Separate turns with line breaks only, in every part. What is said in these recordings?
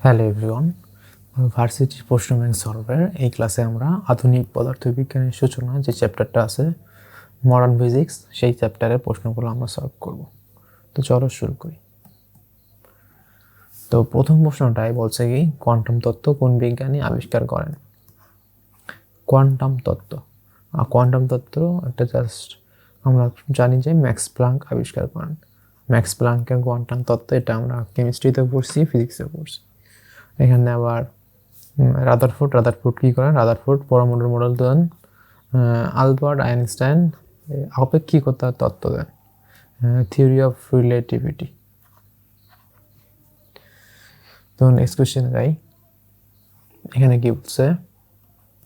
Hello everyone, varsity প্রশ্ন bank solver এই ক্লাসে আমরা আধুনিক পদার্থবিজ্ঞানের সূচনা যে চ্যাপ্টারটা আছে মডার্ন ফিজিক্স, সেই চ্যাপ্টারের প্রশ্নগুলো আমরা সলভ করব। তো চলো শুরু করি। তো প্রথম প্রশ্নটাই বলছে কি, কোয়ান্টাম তত্ত্ব কোন বিজ্ঞানী আবিষ্কার করেন? কোয়ান্টাম তত্ত্ব একটা জাস্ট আমরা জানি যে ম্যাক্স প্লাঙ্ক আবিষ্কার করেন। ম্যাক্স প্লাঙ্কের কোয়ান্টাম তত্ত্ব এটা আমরা কেমিস্ট্রিতে পড়ছি, ফিজিক্সে পড়ছি। এখানে আবার রাদারফোর্ড কী করেন? রাদারফোর্ড পরমাণুর মডেল দেন। আলবার্ট আইনস্টাইন আপেক্ষিকতার তত্ত্ব দেন, থিওরি অফ রিলেটিভিটি। তো নেক্সট কোয়েশ্চেন যাই। এখানে কি বলছে,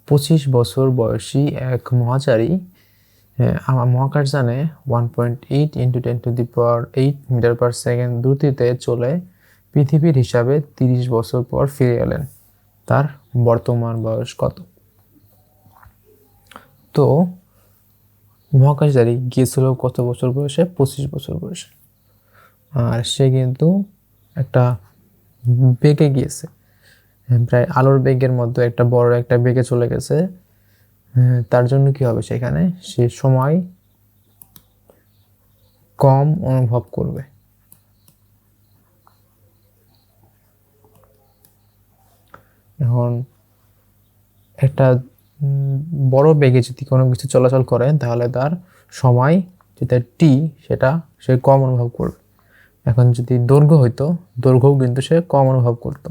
25 বছর বয়সী এক মহাচারী মহাকাশযানে 1.8 × 10⁸ মিটার পার সেকেন্ড দ্রুতিতে চলে পৃথিবীর হিসাবে 30 বছর পর ফিরে এলেন। তার বর্তমান বয়স কত? তো মহাকাশচারী গিয়েছিল কত বছর বয়সে? 25 বছর বয়সে। আর সে কিন্তু একটা বেগে গিয়েছে, প্রায় আলোর বেগের মধ্যে একটা বড় একটা বেগে চলে গেছে। তার জন্য কি হবে, সেখানে সে সময় কম অনুভব করবে। এখন একটা বড় বেগে যদি কোনো কিছু চলাচল করে, তাহলে তার সময় যেটা টি, সেটা সে কম অনুভব করবে। এখন যদি দৈর্ঘ্য হইতো, দৈর্ঘ্যও কিন্তু সে কম অনুভব করত,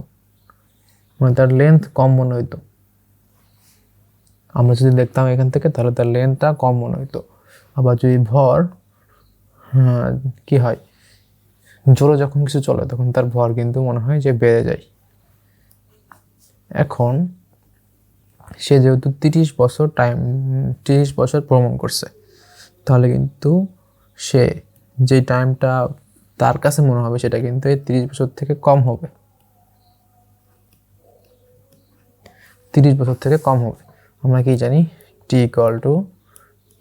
মানে তার লেন্থ কম মনে হইতো। আমরা যদি দেখতাম এখান থেকে, তাহলে তার লেন্থটা কম মনে হইতো। আবার যদি ভর, কি হয়, জোরে যখন কিছু চলে তখন তার ভর কিন্তু মনে হয় যে বেড়ে যায়। এখন সে যেহেতু 30 বছর ভ্রমণ করছে, তাহলে কিন্তু সে যে টাইমটা তার কাছে মনে হবে, সেটা কিন্তু এই 30 বছর থেকে কম হবে। 30 বছর থেকে কম হবে। আমরা কি জানি, T equal to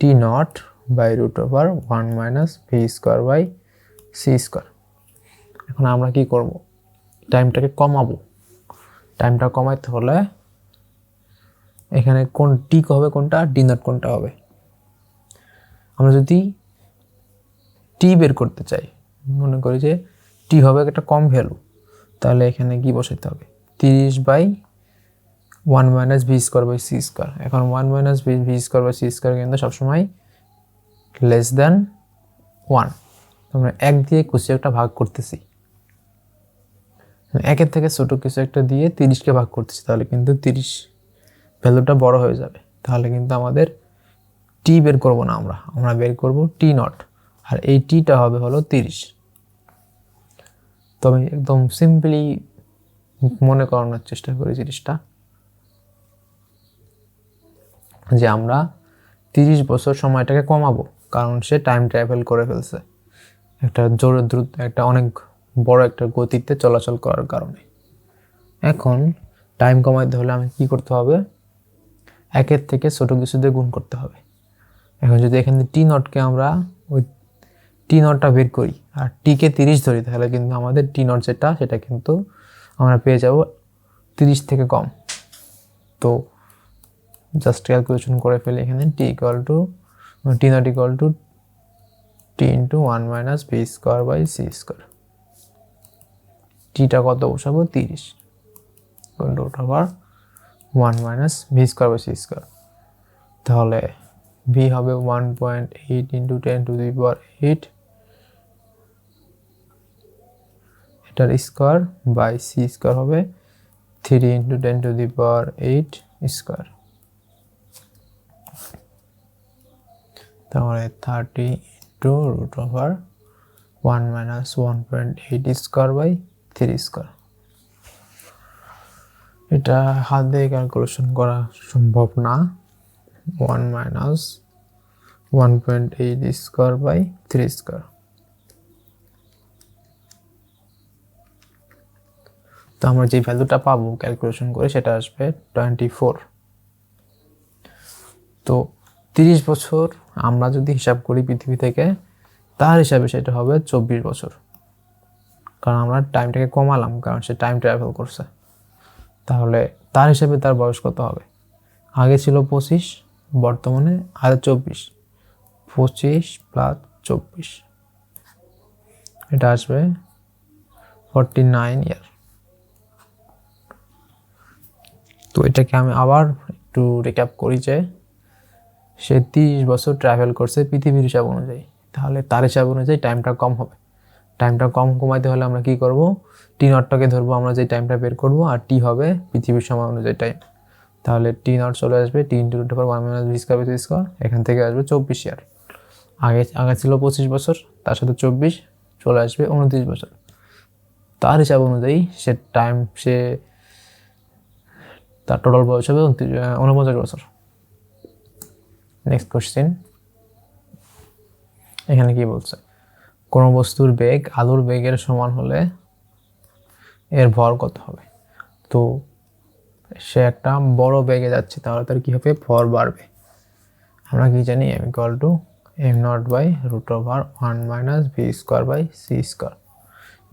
T0 by √1 - v²/c²। এখন আমরা কি করব, টাইমটাকে কমাবো। টাইমটা কমাইতে হলে এখানে কোন টি হবে, কোনটা T0 কোনটা হবে। আমরা যদি টি বের করতে চাই, মনে করি যে টি হবে একটা কম ভ্যালু, তাহলে এখানে কি বসাইতে হবে, 30/1 - v²/c²। এখন 1 - v²/c² কিন্তু সবসময় <1। আমরা 1 দিয়ে কিছু একটা ভাগ করতেছি, 1-এর থেকে ছোট কিছু একটা দিয়ে 30কে ভাগ করতেছি, তাহলে কিন্তু 30 ভ্যালুটা বড় হয়ে যাবে। তাহলে কিন্তু আমাদের টি বের করব না, আমরা বের করব T0, আর এই টিটা হবে হলো 30। তবে একদম সিম্পলি মনে করানোর চেষ্টা করি জিনিসটা, যে আমরা 30 বছর সময়টাকে কমাবো, কারণ সে টাইম ট্রাভেল করে ফেলছে একটা জোরে দ্রুত, একটা অনেক বড় একটা গতিতে চলাচল করার কারণে। এখন টাইম কমাইতে হলে আমি কি করতে হবে, 1-এর থেকে ছোট কিছু দিয়ে গুণ করতে হবে। এখন যদি এখানে T0কে আমরা ওই T0টা বের করি আর টিকে 30 ধরি, তাহলে কিন্তু আমাদের T0 যেটা, সেটা কিন্তু আমরা পেয়ে যাব 30 থেকে কম। তো জাস্ট ক্যালকুলেশন করে ফেলি, এখানে T0 = T × 1 - v²/c²। টিটা কত বসাবো, 30 √1 - v²/c²। তাহলে v হবে 1.8 × 10⁸, এটার স্কোয়ার বাই c² হবে 3 × 10⁸²। তাহলে 30 × √1 - 1.8² / 3²। এটা হাত দিয়ে ক্যালকুলেশন করা সম্ভব না। 1 - 1.8² / 3²। তো আমরা যে ভ্যালুটা পাবো ক্যালকুলেশন করে, সেটা আসবে 24। তো 30 বছর আমরা যদি হিসাব করি পৃথিবী থেকে, তার হিসাবে সেটা হবে 24 বছর, কারণ আমরা টাইমটাকে কমালাম, কারণ সে টাইম ট্রাভেল করছে। তাহলে তার হিসাবে তার বয়স কত হবে? আগে ছিল 25, বর্তমানে আর 24, 25 প্লাস 24, এটা আসবে 49 ইয়ার। তো এটাকে আমি আবার একটু রিক্যাপ করি যে সে 30 বছর ট্রাভেল করছে পৃথিবীর হিসাব অনুযায়ী, তাহলে তার হিসাব অনুযায়ী টাইমটা কম হবে। টাইমটা কমাইতে হলে আমরা কি করব, টি নটটাকে ধরবো আমরা যে টাইমটা বের করব, আর টি হবে পৃথিবীর সময় অনুযায়ী টাইম। তাহলে টি নট চলে আসবে T into root over 1 minus V square by C square, এখান থেকে আসবে 24 ইয়ার। আগে ছিল 25 বছর, তার সাথে 24 চলে আসবে 29 বছর। তার হিসাব অনুযায়ী তার টোটাল বয়স হবে 49 বছর। নেক্সট কোশ্চেন, এখানে কি বলছে, কোন বস্তুর বেগ আলোর বেগের সমান হলে এর ভর কত হবে? তো সে একটা বড় বেগে যাচ্ছে, তাহলে তার কি হবে, ভর বাড়বে। আমরা কি জানি m equal to m0 by root over 1 minus V square by C square.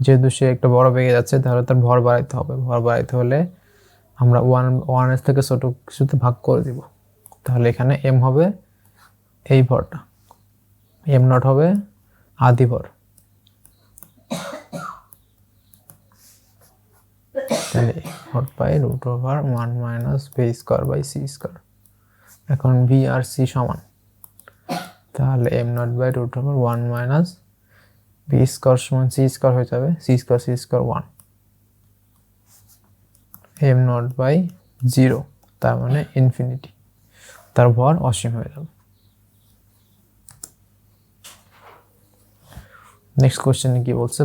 যেহেতু সে একটা বড় বেগে যাচ্ছে, তাহলে তার ভর বাড়াইতে হবে। ভর বাড়াইতে হলে আমরা 1 থেকে ছোট কিছুতে ভাগ করে দিব। তাহলে এখানে m হবে এই ভরটা, m0 হবে আদি ভর। তাহলে ভর পাই root over 1 minus V square by C square. এখন ভি আর সি সমান, তাহলে m0 by root over 1 minus V square সমান সি স্কোয়ার হয়ে যাবে, সি স্কোয়ার 1, m0 বাই 0, তার মানে ইনফিনিটি, তার ভর অসীম হয়ে যাবে। নেক্সট কোশ্চেনে কি বলছে,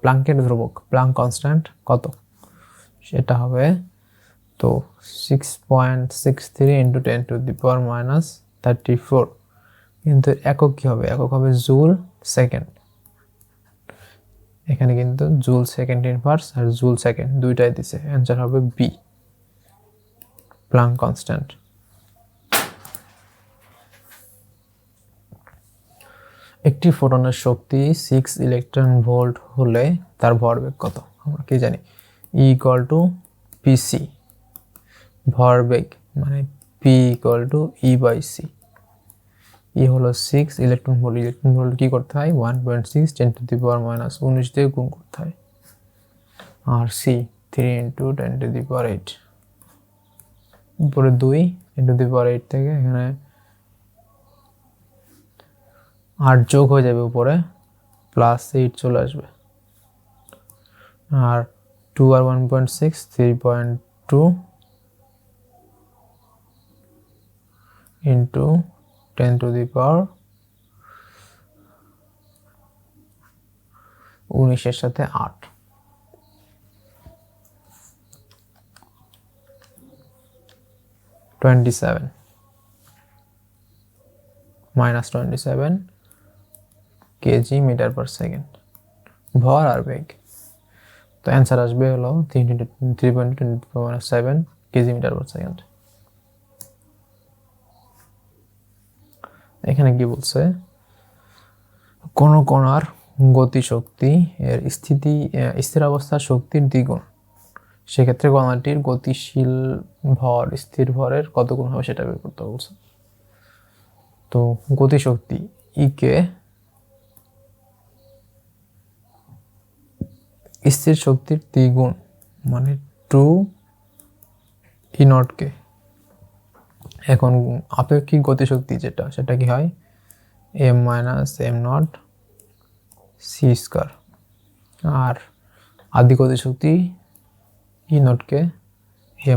প্লাঙ্কের ধ্রুবক প্লাঙ্ক কনস্ট্যান্ট কত? সেটা হবে তো 6.63 into 10 to the power minus 34, কিন্তু একক কি হবে, একক হবে জুল সেকেন্ড। এখানে কিন্তু জুল সেকেন্ড ইনভার্স আর জুল সেকেন্ড দুইটাই দিছে, অ্যান্সার হবে বি, প্লাঙ্ক কনস্ট্যান্ট। একটি ফোটনের শক্তি 6 ইলেকট্রন ভোল্ট হলে তার ভরবেগ কত? আমরা কি জানি, E ইকুয়াল টু পিসি, ভরবেগ মানে P equal to E by C. E হলো 6 ইলেকট্রন ভোল্ট, ইলেকট্রন ভোল্ট কি করতে হয় 1.6 10 টু দি পাওয়ার মাইনাস 19 দিয়ে গুণ করতে হয়, আর সি 3 ইন্টু 10 টু দি পাওয়ার 8, উপরে 2 ইন্টু দি পাওয়ার 8 থেকে এখানে 8 যোগ হয়ে যাবে, উপরে প্লাস 8 চলে আসবে, আর 2 আর 1.6 3.2 ইন্টু 10 টু দি পাওয়ার 19 সাথে 8, -27 কেজি মিটার পার সেকেন্ড ভর আর বেগ। তো অ্যান্সার আসবে হলো 3.7 কেজি মিটার পার সেকেন্ড। এখানে কি বলছে, কোন কণার গতিশক্তি এর স্থির অবস্থার শক্তির দ্বিগুণ, সেক্ষেত্রে কণাটির গতিশীল ভর স্থির ভরের কত গুণ হবে সেটা বের করতে বলছে। তো গতিশক্তি ইকে স্থির শক্তির দ্বিগুণ মানে 2 ই নট কে। এখন আপেক্ষিক গতিশক্তি যেটা, সেটা কি হয় m minus m naught C square, আর আদি গতিশক্তি ই নট কে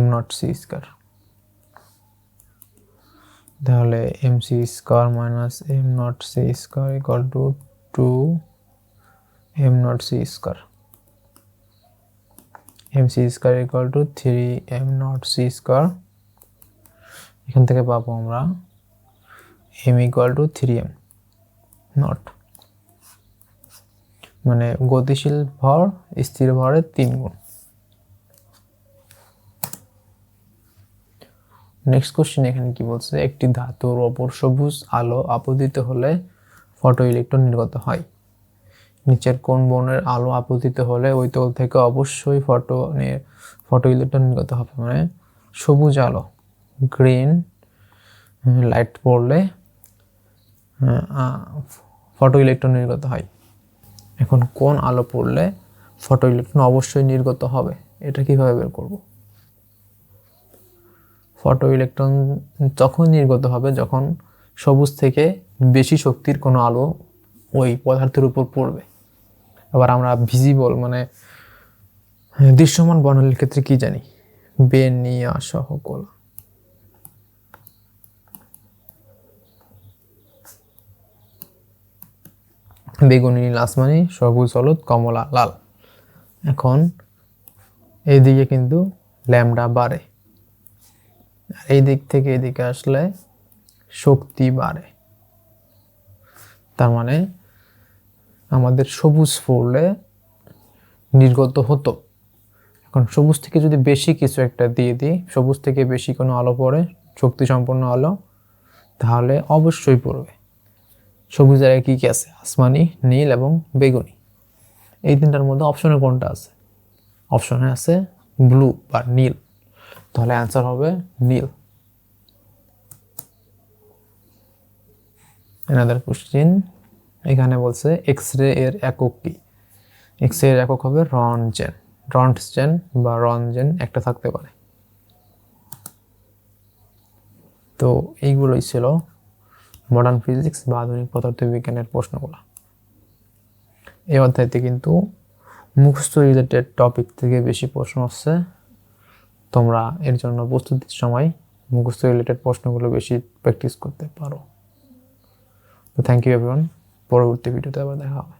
m নট সি স্কয়ার। তাহলে m C square minus m naught C square equal to 2 m naught C square, m C square equal to 3 m naught C square. এখান থেকে পাবো আমরা m equal two 3m not, মানে গতিশীল ভর স্থির ভরের 3 গুণ। নেক্সট কোশ্চেন এখানে কি বলছে, একটি ধাতুর ওপর সবুজ আলো আপতিত হলে ফটো ইলেকট্রন নির্গত হয়, নিচের কোন বর্ণের আলো আপতিত হলে ওই তল থেকে অবশ্যই ফটো ইলেকট্রন নির্গত হবে, মানে সবুজ আলো গ্রিন লাইট পড়লে ফটো ইলেকট্রন নির্গত হয়। এখন কোন আলো পড়লে ফটো ইলেকট্রন অবশ্যই নির্গত হবে, এটা কিভাবে বের করব? ফটো ইলেকট্রন তখন নির্গত হবে যখন সবুজ থেকে বেশি শক্তির কোনো আলো ওই পদার্থের উপর পড়বে। আবার আমরা ভিজিবল মানে দৃশ্যমান বর্ণালীর ক্ষেত্রে কি জানি? বেনিয়া সহ কলা। বেগুনি, নীল আসমানি, সবুজ হলুদ, কমলা লাল। এখন এইদিকে কিন্তু ল্যামডা বাড়ে, এই দিক থেকে এদিকে আসলে শক্তি বাড়ে। তার মানে আমাদের সবুজ পড়লে নির্গত হতো, এখন সবুজ থেকে যদি বেশি কিছু একটা দিয়ে দিই, সবুজ থেকে বেশি কোনো আলো পড়ে, শক্তি সম্পন্ন আলো, তাহলে অবশ্যই পড়বে। সবুজ জায়গায় কী কী আছে? আসমানি, নীল এবং বেগুনি। এই তিনটার মধ্যে অপশনে কোনটা আছে? অপশনে আছে ব্লু বা নীল, তাহলে অ্যান্সার হবে নীল। এনাদার কোশ্চেন, এখানে বলছে এক্স রে এর একক কি? এক্স রে এর একক হবে রন্টজেন। রন্টজেন বা রনজেন একটা থাকতে পারে। তো এইগুলোই ছিল মডার্ন ফিজিক্স বা আধুনিক পদার্থবিজ্ঞানের প্রশ্নগুলো। এই অধ্যায়তে কিন্তু মুখস্থ রিলেটেড টপিক থেকে বেশি প্রশ্ন আসছে। তোমরা এর জন্য প্রস্তুতির সময় মুখস্থ রিলেটেড প্রশ্নগুলো বেশি প্র্যাকটিস করতে পারো। তো থ্যাংক ইউ এভরিওয়ান, পরবর্তী ভিডিওতে আবার দেখা হবে।